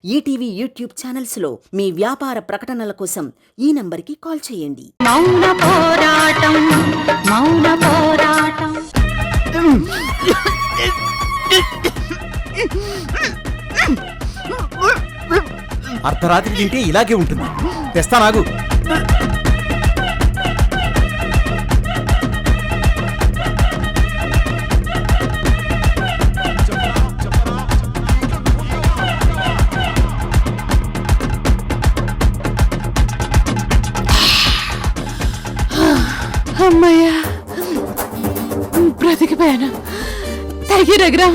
ETV YouTube ఛానల్స్లో మీ వ్యాపార ప్రకటనల కోసం ఈ నంబర్కి కాల్ చేయండి. మౌన పోరాటం మౌన పోరాటం. అర్ధరాత్రి తింటే ఇలాగే ఉంటుంది. తెస్తానాగు. అమ్మయ్యా, బ్రతికిపోయాను. తగిరగ్రా.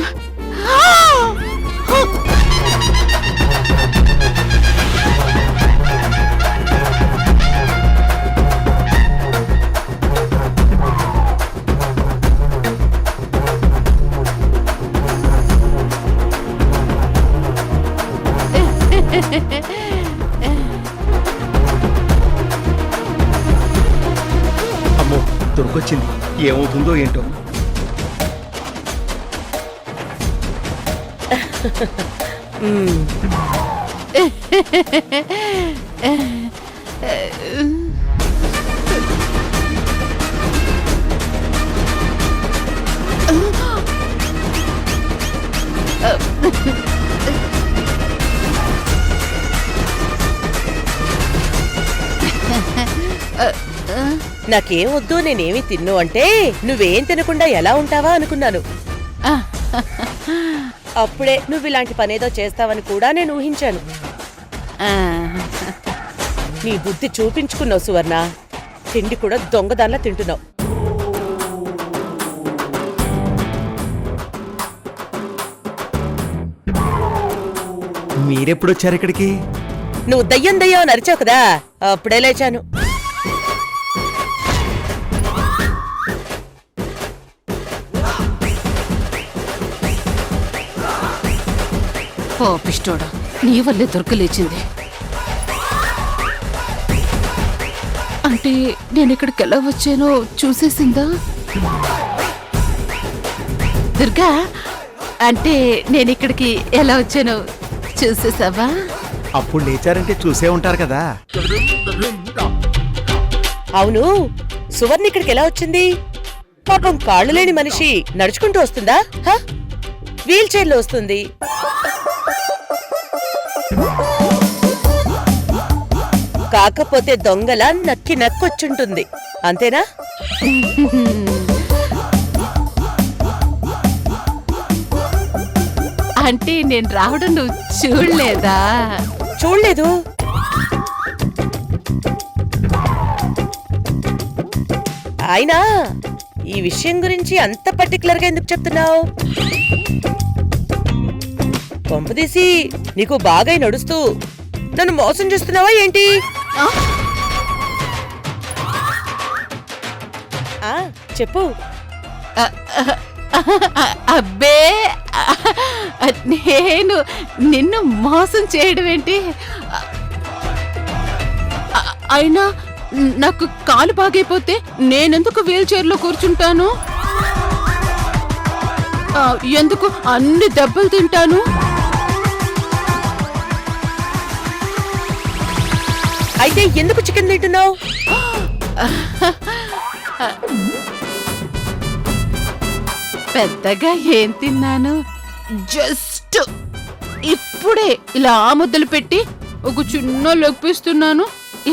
అమ్మో, దొరికొచ్చింది. ఏమవుతుందో ఏంటో. నాకేం వద్దు, నేనేమి తిన్ను అంటే నువ్వేం తినకుండా ఎలా ఉంటావా అనుకున్నాను. అప్పుడే నువ్వు ఇలాంటి పనేదో చేస్తావని కూడా నేను ఊహించాను. నీ బుద్ధి చూపించుకున్నావు సువర్ణ. తిండి కూడా దొంగదాన్లా తింటున్నావు. మీరెప్పుడొచ్చారు ఇక్కడికి? నువ్వు దయ్యం దయ్యం అని అరిచావు కదా, అప్పుడే లేచాను. పిష్టోడా, నీ వల్లే దొరకలేచింది. అంటే నేను ఇక్కడికి ఎలా వచ్చానో చూసేసిందా? దుర్గా, అంటే నేను ఇక్కడికి ఎలా వచ్చానో చూసేసావా? అప్పుడు లేచారంటే చూసే ఉంటారు కదా. అవును, సువర్ణ ఇక్కడికి ఎలా వచ్చింది? పాపం కాళ్ళు లేని మనిషి నడుచుకుంటూ వస్తుందా? వీల్ చైర్లో వస్తుంది. కాకపోతే దొంగలా నక్కి నక్కొచ్చుంటుంది, అంతేనా? అంటే నేను రావడం నువ్వు చూడలేదా? చూడలేదు. అయినా ఈ విషయం గురించి అంత పర్టికులర్ గా ఎందుకు చెప్తున్నావు? కొంపదీసి నీకు బాగా నడుస్తూ నన్ను మోసం చేస్తున్నావా ఏంటి? చెప్పు. అబ్బే, నేను నిన్ను మోసం చేయడం ఏంటి? అయినా నాకు కాలు బాగైపోతే నేనెందుకు వీల్ చైర్లో కూర్చుంటాను? ఎందుకు అన్ని దెబ్బలు తింటాను? అయితే ఎందుకు చికెన్ తింటున్నావు? పెద్దగా ఏం తిన్నాను? జస్ట్ ఇప్పుడే ఇలా ముద్దలు పెట్టి ఒక చిన్న లొప్పిస్తున్నాను.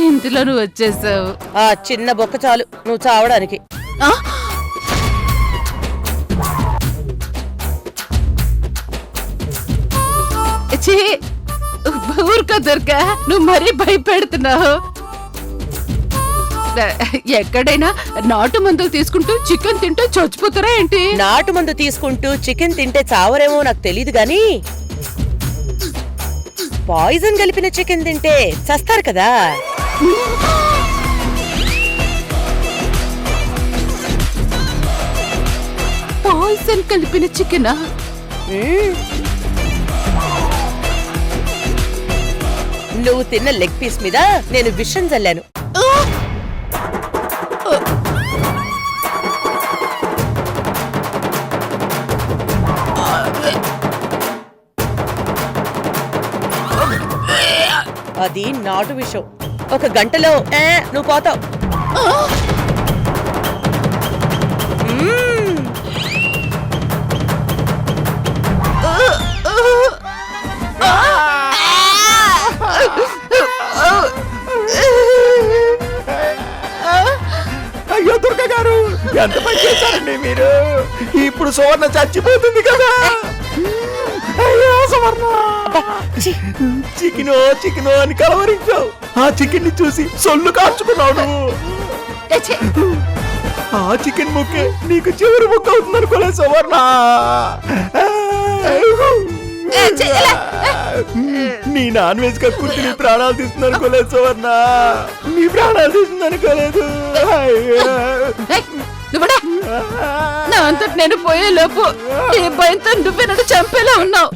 ఇంతలో నువ్వు వచ్చేసావు. ఆ చిన్న బొక్క చాలు నువ్వు చావడానికి. ఊరుకో దొరక, నువ్వు మరీ భయపెడుతున్నావు. ఎక్కడైనా నాటు మందులు తీసుకుంటూ చికెన్ తింటూ చచ్చిపోతారా ఏంటి? నాటు మందు తీసుకుంటూ చికెన్ తింటే చావరేమో నాకు తెలీదు గాని, పాయిజన్ కలిపిన చికెన్ తింటే చస్తారు కదా. పాయిజన్ కలిపిన చికెనా? నువ్వు తిన్న లెగ్ పీస్ మీద నేను విషం చల్లాను. అది నాటు విషయం. ఒక గంటలో నువ్వు పోతావు. అయ్యో దుర్గ గారు, ఎంత పని చేశారండి మీరు. ఇప్పుడు సువర్ణ చచ్చిపోతుంది కదా. అయ్యో సువర్ణ, చికెనో చికెనో అని కలవరించావు. ఆ చికెన్ ని చూసి సొల్లు కార్చుకున్నావు నువ్వు. ఆ చికెన్ ముక్కే నీకు చివరి ముక్క అవుతుంది అనుకోలే సువర్ణ. నీ నాన్ వెజ్ కక్కుర్తి నీ ప్రాణాలు తీస్తుంది అనుకోలేదు సువర్ణ. నీ ప్రాణాలు తీస్తుంది అనుకోలేదు. నా అంతటి నేను పోయే లోపు ఏ భయంతో నువ్వే నన్ను చంపేలా ఉన్నావు.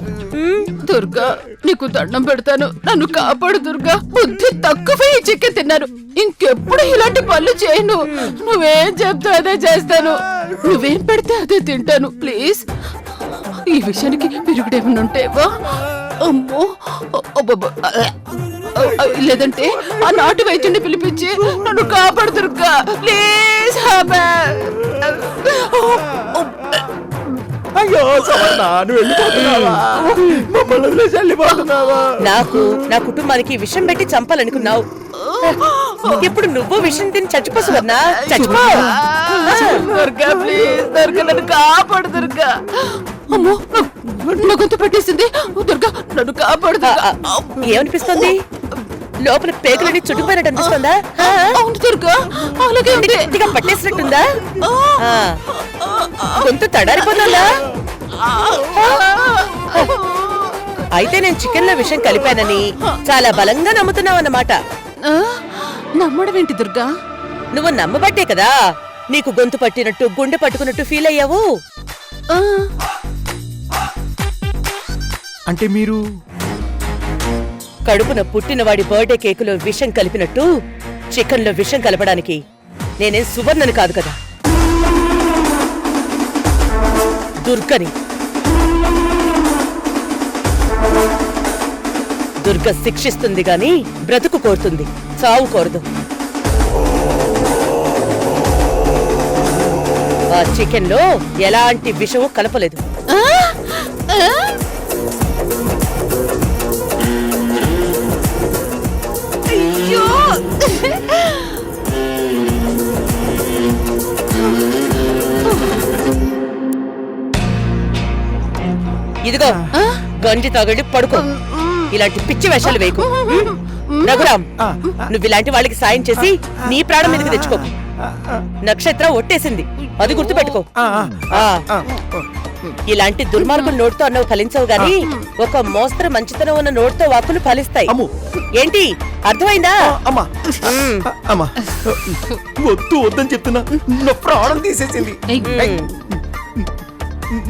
దుర్గా, నీకు దండం పెడతాను, నన్ను కాపాడు దుర్గా. బుద్ధి తక్కువ ఈ చికెన్ తిన్నాను. ఇంకెప్పుడు ఇలాంటి పనులు చేయను. నువ్వేం చెప్తావు అదే చేస్తాను. నువ్వేం పెడితే అదే తింటాను. ప్లీజ్, ఈ విషయానికి విరుగుడేమన్నా ఉంటేవా? అమ్మో, లేదంటే ఆ నాటు వైద్యుని పిలిపించి నన్ను కాపాడు దుర్గా, ప్లీజ్. అయ్యో సువర్ణ, నువ్వు వెళ్ళిపోతున్నావా? మమ్మల్ని వదిలేసి వెళ్ళిపోతున్నావా? నాకు నా కుటుంబానికి విషం పెట్టి చంపాలనుకున్నావు. ఇప్పుడు నువ్వు విషం తిని చచ్చిపోసువన్నా. చచ్చిపో దుర్గా, ప్లీజ్ దుర్గా, నన్ను కాపాడు దుర్గా. అమ్మో, నా గొంతు పట్టేసింది. దుర్గా, నన్ను కాపాడు దుర్గా. ఏమనిపిస్తుంది? లోపల పేగులని చుట్టుపోయినట్టు అనిపిస్తుందా? అవును దుర్గా, అలాగే ఉంది. గట్టిగా పట్టేసినట్టుందా? గొంతు తడారిపోతుందా? అయితే నేను చికెన్ లో విషం కలిపానని చాలా బలంగా నమ్ముతున్నావు అన్నమాట. నమ్మడం ఏంటి దుర్గా? నువ్వు నమ్మబట్టే కదా నీకు గొంతు పట్టినట్టు, గుండె పట్టుకున్నట్టు ఫీల్ అయ్యావు. అంటే మీరు కడుపున పుట్టినవాడి బర్త్డే కేకులో విషం కలిపినట్టు చికెన్ లో విషం కలపడానికి నేనేం సువర్ణని కాదు కదా, దుర్గని. దుర్గ శిక్షిస్తుంది గాని బ్రతుకు కోరుతుంది, చావు కోరదు. ఆ చికెన్ లో ఎలాంటి విషము కలపలేదు. అయ్యో, ఇదిగో గంజి తాగండి, పడుకో. ఇలాంటి పిచ్చి వేషాలు వేయకు. రఘురామ్, నువ్వు ఇలాంటి వాళ్ళకి సాయం చేసి నీ ప్రాణం మీదకి తెచ్చుకో. నక్షత్ర ఒట్టేసింది, అది గుర్తుపెట్టుకో. ఇలాంటి దుర్మార్గుల నోటితో అన్నవి ఫలించవు గాని ఒక మోస్తరు మంచితనం ఉన్న నోటితో వాక్కులు ఫలిస్తాయి. ఏంటి అర్థమైందా? అమ్మా అమ్మా, వద్దు వద్దని చెప్తున్నా, నా ప్రాణం తీసేసింది.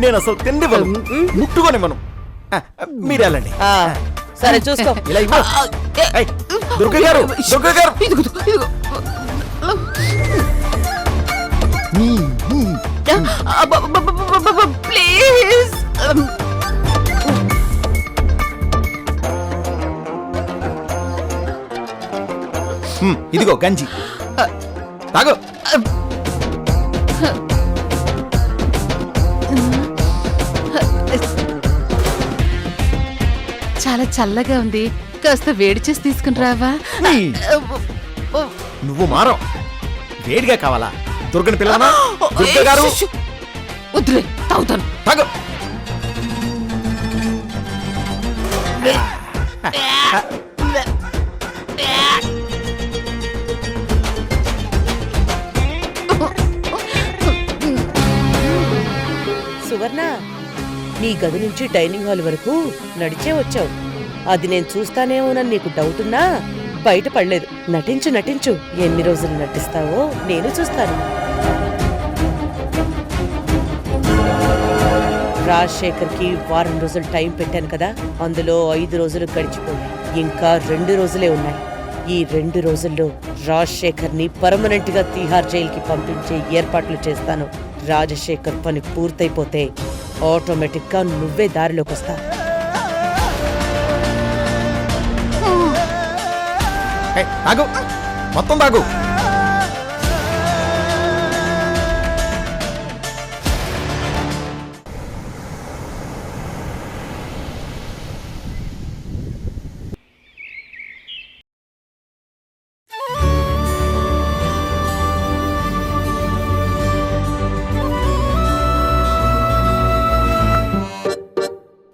నేను అసలు తిండివ్వను, ముట్టుకొని మనం. మీరు వెళ్ళండి. సరే చూసుకో. ఇలా ఇవ్వు. దుర్గ గారు, దుర్గ గారు, ప్లీజ్. ఇదిగో గంజి తాగు. చాలా చల్లగా ఉంది, కాస్త వేడి చేసి తీసుకుని రావా? నువ్వు మారం. వేడిగా కావాలా? దుర్గని పిల్లనా? దుర్గ గారు, వద్దులే, తాగుతాను. తాగు. సువర్ణ, నీ గది నుంచి డైనింగ్ హాల్ వరకు నడిచే వచ్చావు. అది నేను చూస్తానేమోనని నీకు డౌట్ ఉన్నా బయట పడలేదు. నటించు నటించు, ఎన్ని రోజులు నటిస్తావో నేను చూస్తాను. రాజశేఖర్ కి వారం రోజులు టైం పెట్టాను కదా, అందులో 5 రోజులు గడిచిపోయాయి. ఇంకా 2 రోజులే ఉన్నాయి. ఈ 2 రోజుల్లో రాజశేఖర్ ని పర్మనెంట్ గా తిహార్ జైలుకి పంపించే ఏర్పాట్లు చేస్తాను. రాజశేఖర్ పని పూర్తయిపోతే ఆటోమేటిక్ గా నువ్వే దారిలోకి వస్తా. తాగు, మొత్తం తాగు.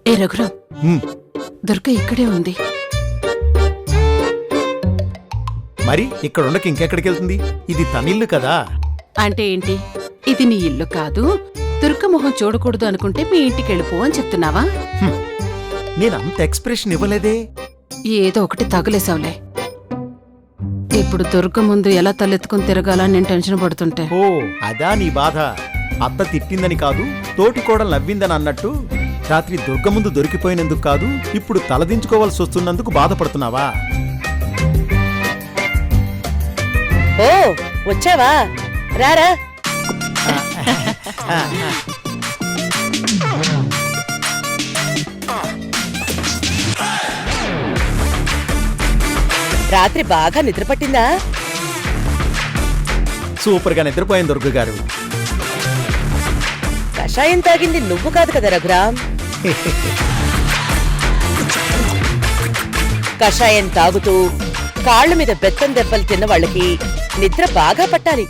ఏ రఘురాం, హ్మ్. దుర్గ ఇక్కడే ఉంది. మరి ఇక్కడ ఉండక ఇంకెక్కడికి వెళ్తుంది? ఇది తనిల్లు కదా. అంటే ఏంటి? ఇది నీ ఇల్లు కాదు, దుర్గ మొహం చూడకూడదు అనుకుంటే మీ ఇంటికి వెళ్ళిపో అని చెప్తున్నావా? నేను అంత ఎక్స్ప్రెషన్ ఇవ్వలేదే. ఏదో ఒకటి తగులేసావులే. ఇప్పుడు దుర్గ ముందు ఎలా తలెత్తుకుని తిరగాలని నేను టెన్షన్ పడుతుంటే. ఓ అదా నీ బాధ. అత్త తిట్టిందని కాదు, తోటి కూడా నవ్విందని అన్నట్టు రాత్రి దుర్గ ముందు దొరికిపోయినందుకు కాదు, ఇప్పుడు తలదించుకోవాల్సి వస్తున్నందుకు బాధపడుతున్నావా? ఓ వచ్చావా, రారా. రాత్రి బాగా నిద్ర పట్టిందా? సూపర్ గా నిద్రపోయింది దుర్గ గారు. కషాయం తాగింది నువ్వు కాదు కదా రఘురాం. కషాయం తాగుతూ కాళ్ళ మీద బెత్తం దెబ్బలు తిన్న వాళ్ళకి నిద్ర బాగా పట్టాలి.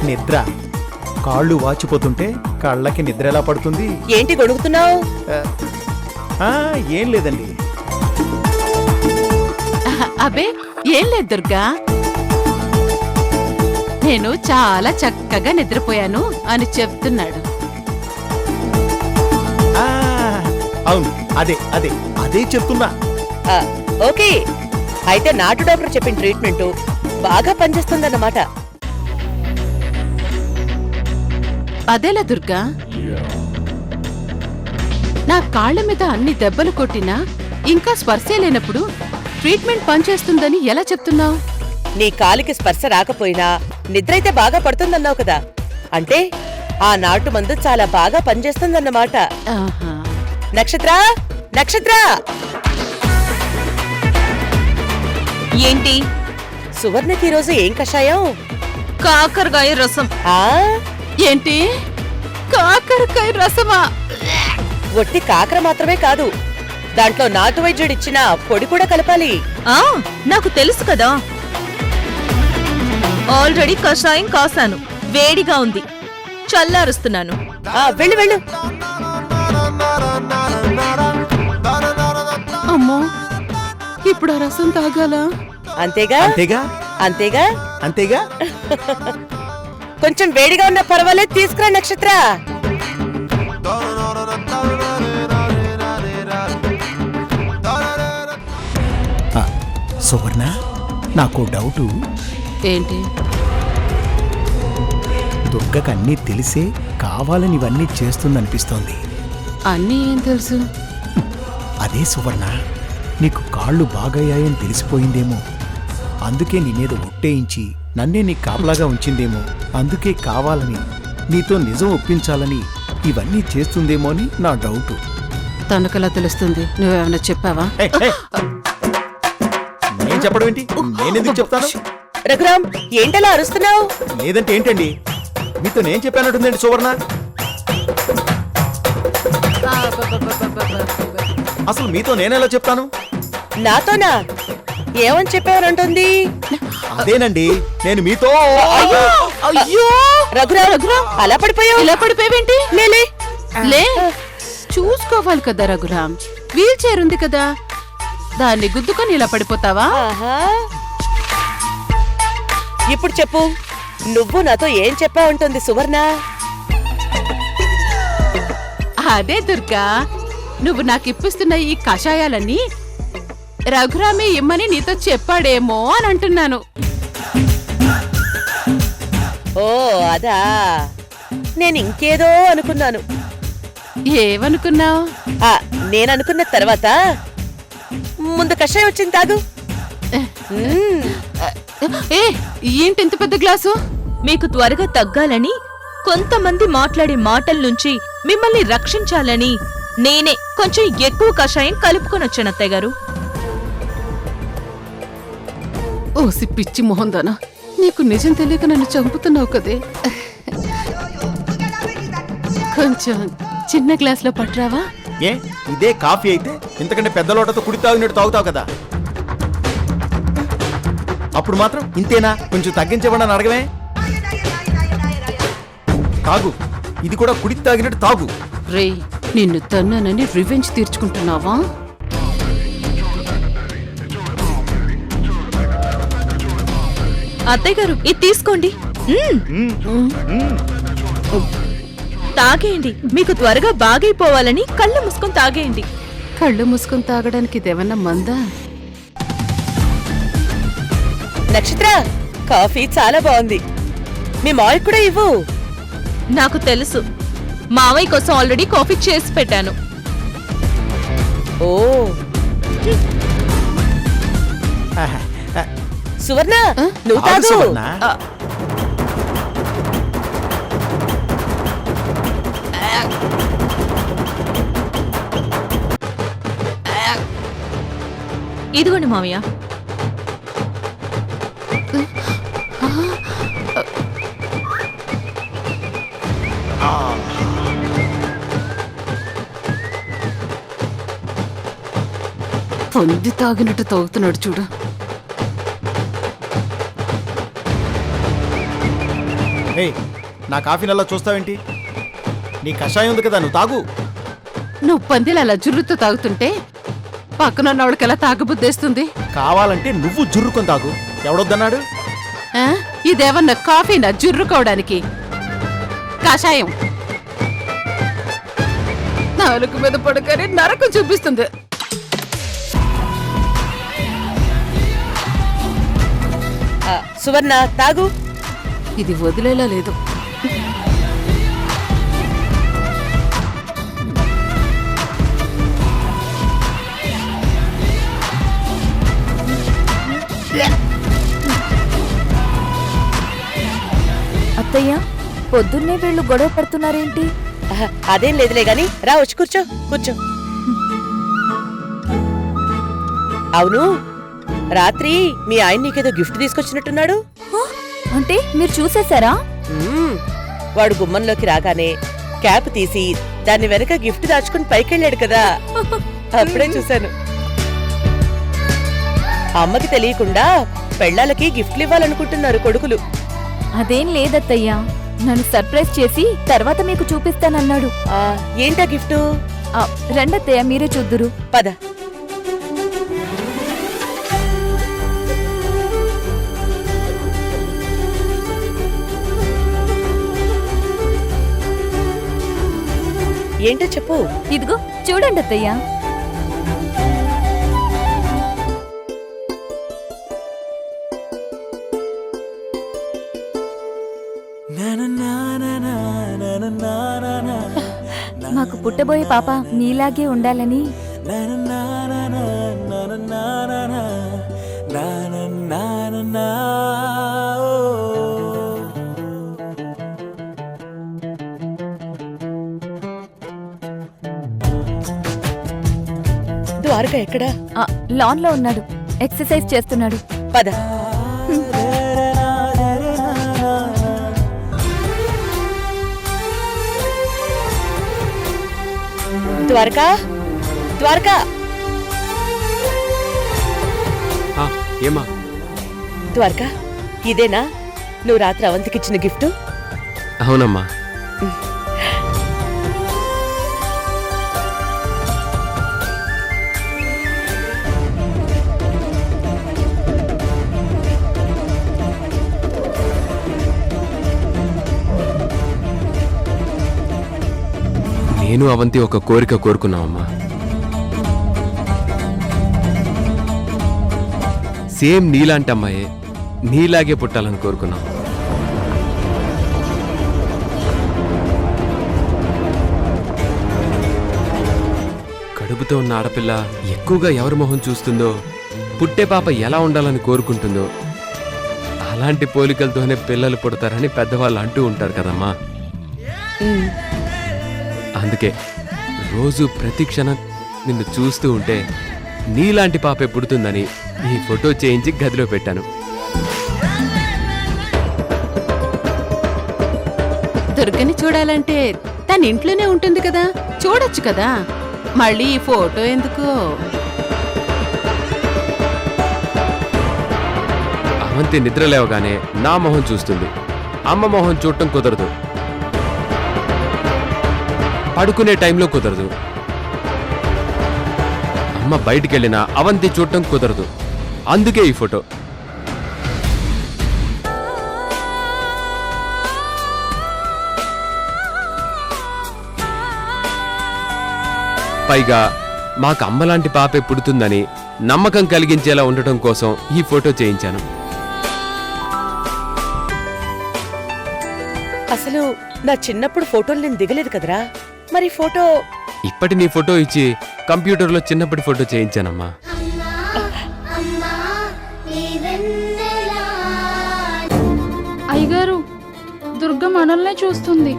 నిద్ర కాళ్ళు వాచిపోతుంటే కళ్ళకి నిద్ర ఎలా పడుతుంది? ఏంటి గొడుగుతున్నావు? ఏం లేదండి. అబే ఏం లేదు దుర్గా, నేను చాలా చక్కగా నిద్రపోయాను అని చెప్తున్నాడు. అవును, అదే అదే అదే చెప్తున్నా. ఆ, ఓకే, అయితే నాటు డాక్టర్ చెప్పిన ట్రీట్మెంట్ బాగా పనిచేస్తుందన్నమాట. అదేలా దుర్గా, నా కాళ్ల మీద అన్ని దెబ్బలు కొట్టినా ఇంకా స్పర్శే లేనప్పుడు ట్రీట్మెంట్ పనిచేస్తుందని ఎలా చెప్తున్నావు? నీ కాలికి స్పర్శ రాకపోయినా నిద్రైతే బాగా పడుతుందన్నావు కదా, అంటే ఆ నాటు మందు చాలా బాగా పనిచేస్తుందన్నమాట. ఆహా. నక్షత్ర, నక్షత్ర, ఏంటి? సువర్ణకి ఈరోజు ఏం కషాయం? కాకరకాయ రసం. ఆ ఏంటి? కాకరకాయ రసమా? ఒట్టి కాకర మాత్రమే కాదు, దాంట్లో నాటు వైద్యుడిచ్చిన పొడి కూడా కలపాలి. ఆ నాకు తెలుసు కదా, ఆల్రెడీ కషాయం కాసాను, వేడిగా ఉంది, చల్లారుస్తున్నాను. వెళ్ళు వెళ్ళు. అమ్మో, ఇప్పుడు ఆ రసం తాగాలా? అంతేగా అంతేగా అంతేగా అంతేగా. కొంచెం వేడిగా ఉన్నా పర్వాలేదు, తీసుకురా నక్షత్ర. సువర్ణ, నాకు డౌటు. ఏంటి? దుర్గకు అన్నీ తెలిసే కావాలని ఇవన్నీ చేస్తుందనిపిస్తోంది. అన్నీ ఏం తెలుసు? అదే సువర్ణ, నీకు కాళ్ళు బాగయ్యాయని తెలిసిపోయిందేమో, అందుకే నీ మీద ఒట్టేయించి నన్నే నీ కాపలాగా ఉంచిందేమో, అందుకే కావాలని నీతో నిజం ఒప్పించాలని ఇవన్నీ చేస్తుందేమో అని నా డౌటు. తనకలా తెలుస్తుంది? నువ్వేమైనా చెప్పావా? నేను చెప్పడం ఏంటి? నేనెందుకు చెప్తాను? రఘురాం, ఏంటలా అరుస్తున్నావు? లేదంటే ఏంటండి, మీతో నేను చెప్పానంటుందండి సువర్ణ. అసలు మీతో నేనెలా చెప్తాను? నాతోనా? ఏమని చెప్పావనంటుంది? అదేనండి, నేను మీతో. అయ్యో రఘురాం, రఘురాం, అలా పడిపోయావు. ఇలా పడిపోయావేంటి? లేలే. లే, చూసుకోవాలి కదా రఘురాం, వీల్ చైర్ ఉంది కదా, దాన్ని గుద్దుకొని ఇలా పడిపోతావా? ఆహా. ఇప్పుడు చెప్పు, నువ్వు నాతో ఏం చెప్పావంటుంది సువర్ణ? అదే దుర్గా, నువ్వు నాకు ఇప్పిస్తున్న ఈ కషాయాలన్నీ రఘురామే ఇమ్మని నీతో చెప్పాడేమో అని అంటున్నాను. ఓ అదా, నేను ఇంకేదో అనుకున్నాను. ఏమనుకున్నావు? నేననుకున్న తర్వాత ముందు కషాయం వచ్చింది, తాగు. ఏ ఏంటి ఇంత పెద్ద గ్లాసు? మీకు త్వరగా తగ్గాలని, కొంతమంది మాట్లాడే మాటల నుంచి మిమ్మల్ని రక్షించాలని నేనే కొంచెం ఎక్కువ కషాయం కలుపుకొని వచ్చాను అత్తయ్య గారు. ఓసి పిచ్చి మొహందానా, నీకు నిజం తెలియక నన్ను చంపుతున్నావు కదే. కొంచెం చిన్న గ్లాస్లో పట్టరావా? ఏ ఇదే కాఫీ అయితే ఇంతకంటే పెద్ద లోటతో కుడి తాగినట్టు తాగుతావు కదా. అప్పుడు మాత్రం ఇంతేనా, కొంచెం తగ్గించమని అడగవే. తాగు, ఇది కూడా కుడి తాగినట్టు తాగు. రే, నిన్ను తన్నానని రివెంజ్ తీర్చుకుంటున్నావా? అత్తయ్య గారు ఇది తీసుకోండి. తాగేయండి, మీకు త్వరగా బాగైపోవాలని కళ్ళు మూసుకొని తాగేయండి. కళ్ళు మూసుకొని తాగడానికి ఇదేమన్నా మందా? నక్షత్ర, కాఫీ చాలా బాగుంది. మీ మాయ్ కూడా ఇవ్వు. నాకు తెలుసు, మావయ్య కోసం ఆల్రెడీ కాఫీ చేసి పెట్టాను. ఓ సువర్ణ, నువ్వు ఆగు తాగు. సువర్ణ. ఇదిగోండి మావయ్య. పొంది తాగినట్టు తాగుతున్నాడు చూడు. ఏయ్, నా కాఫీ నల్లా చూస్తావేంటి? నీ కషాయం ఉంది కదా, నువ్వు తాగు. నువ్వు పందిలు అలా జుర్రుతో తాగుతుంటే పక్కన వాడికి ఎలా తాగబుద్దేస్తుంది? కావాలంటే నువ్వు జుర్రుకొని తాగు. ఎవడొద్దన్నాడు? ఆ? ఇదేమన్నా కాఫీనా జుర్రుకోవడానికి? కషాయం నాలుగు మీద పడుకొని నరకం చూపిస్తుంది. సువర్ణ, తాగు. ఇది వదిలేలా లేదు. అత్తయ్య, పొద్దున్నే వీళ్ళు గొడవ పడుతున్నారేంటి? అదేం లేదులే గాని, రా వచ్చి కూర్చో. కూర్చో. అవును, రాత్రి మీ ఆయన నీకేదో గిఫ్ట్ తీసుకొచ్చినట్టున్నాడు. అంటే మీరు చూసేశారా? వాడు గుమ్మంలోకి రాగానే క్యాప్ తీసి దాని వెనక గిఫ్ట్ దాచుకుని పైకెళ్ళాడు కదా, అప్పుడే చూశాను. అమ్మకి తెలియకుండా పెళ్ళాలకి గిఫ్ట్లు ఇవ్వాలనుకుంటున్నారు కొడుకులు. అదేం లేదత్తయ్య, నన్ను సర్ప్రైజ్ చేసి తర్వాత మీకు చూపిస్తానన్నాడు. ఏంటా గిఫ్ట్? రండత్తయ్య, మీరే చూద్దురు. పద. ఏంటో చెప్పు. ఇదిగో చూడండి అత్తయ్య. మాకు పుట్టబోయే పాప నీలాగే ఉండాలని. ద్వారక ఎక్కడా? లాన్ లో ఉన్నాడు, ఎక్సర్సైజ్ చేస్తున్నాడు. పద. ద్వారకా, ద్వారకా. ఏమా? ద్వారకా, ఇదేనా నువ్వు రాత్రి అవంతికిచ్చిన గిఫ్ట్? అవునమ్మా. నేను అవంతి ఒక కోరిక కోరుకున్నామమ్మా. సేమ్ నీలాంటి అమ్మాయే నీలాగే పుట్టాలని కోరుకున్నాం. కడుపుతో ఉన్న ఆడపిల్ల ఎక్కువగా ఎవరి మొహం చూస్తుందో, పుట్టే పాప ఎలా ఉండాలని కోరుకుంటుందో అలాంటి పోలికలతోనే పిల్లలు పుడతారని పెద్దవాళ్ళు అంటూ ఉంటారు కదమ్మా. అందుకే రోజు ప్రతి క్షణం నిన్ను చూస్తూ ఉంటే నీలాంటి పాపే పుడుతుందని ఈ ఫోటో చేయించి గదిలో పెట్టాను. దుర్గని చూడాలంటే తన ఇంట్లోనే ఉంటుంది కదా, చూడొచ్చు కదా. మళ్ళీ ఈ ఫోటో ఎందుకు? అవంతి నిద్ర లేవగానే నా మొహం చూస్తుంది. అమ్మ మొహం చూడటం కుదరదు. పడుకునే టైంలో కుదరదు. అమ్మ బయటికెళ్ళినా అవంతి చూడటం కుదరదు. అందుకే ఈ ఫోటో. పైగా మాకు అమ్మలాంటి పాపే పుడుతుందని నమ్మకం కలిగించేలా ఉండటం కోసం ఈ ఫోటో చేయించాను. అసలు నా చిన్నప్పుడు ఫోటోలు నేను దిగలేదు కదరా, మరి ఫోటో ఇప్పటి నీ ఫోటో ఇచ్చి కంప్యూటర్లో చిన్నప్పటి ఫోటో చేయించానమ్మా. అయ్యగారు, దుర్గ మనల్నే చూస్తుంది.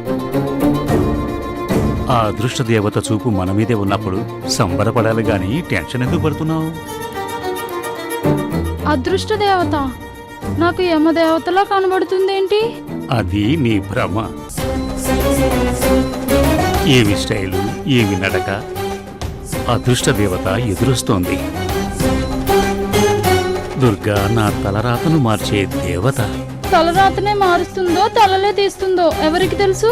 ఆ అదృష్ట దేవత చూపు మన మీదే ఉన్నప్పుడు సంబరపడాలి గాని టెన్షన్ ఎందుకు పడుతున్నావు? అదృష్ట దేవత నాకు యమదేవతలా కనబడుతుందేంటి? అది నీ భ్రమ. ఏమి స్టైలు, ఏమి నడక, అదృష్ట దేవత ఎదురొస్తోంది. దుర్గా నా తలరాతను మార్చే దేవత. తలరాతనే మారుస్తుందో తలలే తీస్తుందో ఎవరికి తెలుసు?